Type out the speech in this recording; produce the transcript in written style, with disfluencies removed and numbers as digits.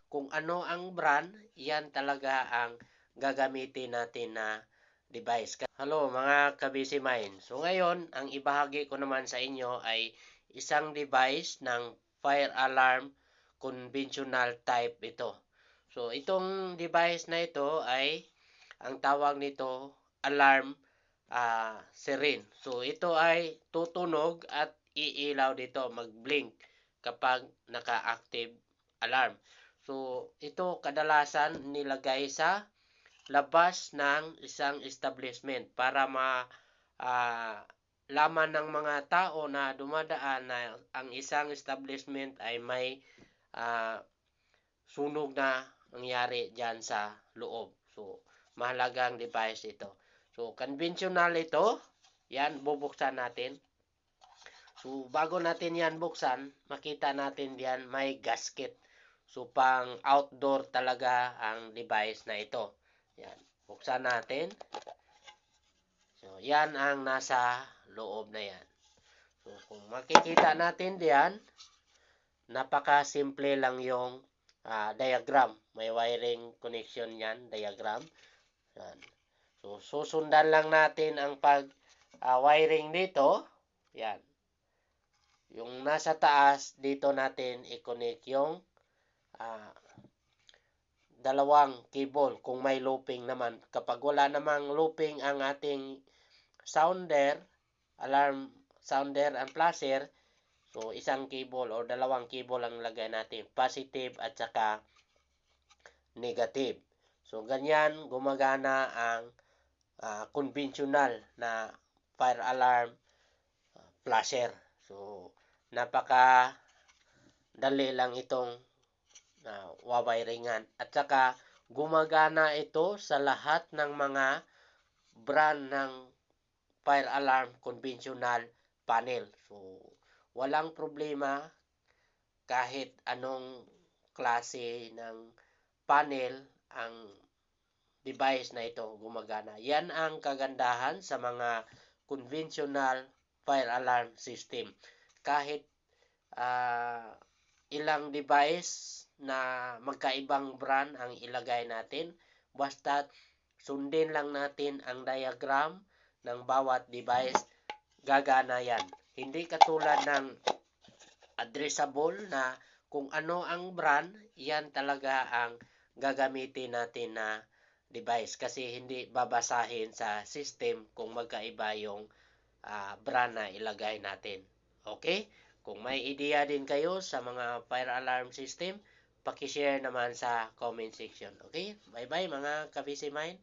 kung ano ang brand, yan talaga ang gagamitin natin na device. Hello mga ka-busy mind. So ngayon, ang ibahagi ko naman sa inyo ay isang device ng fire alarm conventional type ito. So itong device na ito ay ang tawag nito alarm siren. So ito ay tutunog at iilaw dito, mag-blink kapag naka-active alarm. So ito kadalasan nilagay sa labas ng isang establishment para laman ng mga tao na dumadaan na ang isang establishment ay may sunog na nangyari dyan sa loob. So, mahalagang device ito. So, conventional ito. Yan, bubuksan natin. So, bago natin yan buksan, makita natin diyan may gasket. So, pang outdoor talaga ang device na ito. Yan. Buksan natin. So, yan ang nasa loob na yan. So, kung makikita natin diyan, napaka-simple lang yung diagram. May wiring connection yan, diagram. Yan. So, susundan lang natin ang wiring dito. Yan. Yung nasa taas, dito natin i-connect yung dalawang cable kung may looping naman. Kapag wala namang looping ang ating sounder, alarm sounder and flasher, so isang cable o dalawang cable ang lagay natin, positive at saka negative. So ganyan gumagana ang conventional na fire alarm flasher. So napaka dali lang itong wawiringan. At saka gumagana ito sa lahat ng mga brand ng fire alarm conventional panel. So walang problema kahit anong klase ng panel ang device na ito gumagana. Yan ang kagandahan sa mga conventional fire alarm system. Kahit ilang device na magkaibang brand ang ilagay natin, basta sundin lang natin ang diagram ng bawat device, gagana yan. Hindi katulad ng addressable na kung ano ang brand, yan talaga ang gagamitin natin na device kasi hindi babasahin sa system kung magkaiba yung brand na ilagay natin. Okay? Kung may idea din kayo sa mga fire alarm system, paki-share naman sa comment section. Okay? Bye-bye mga ka-busy mind.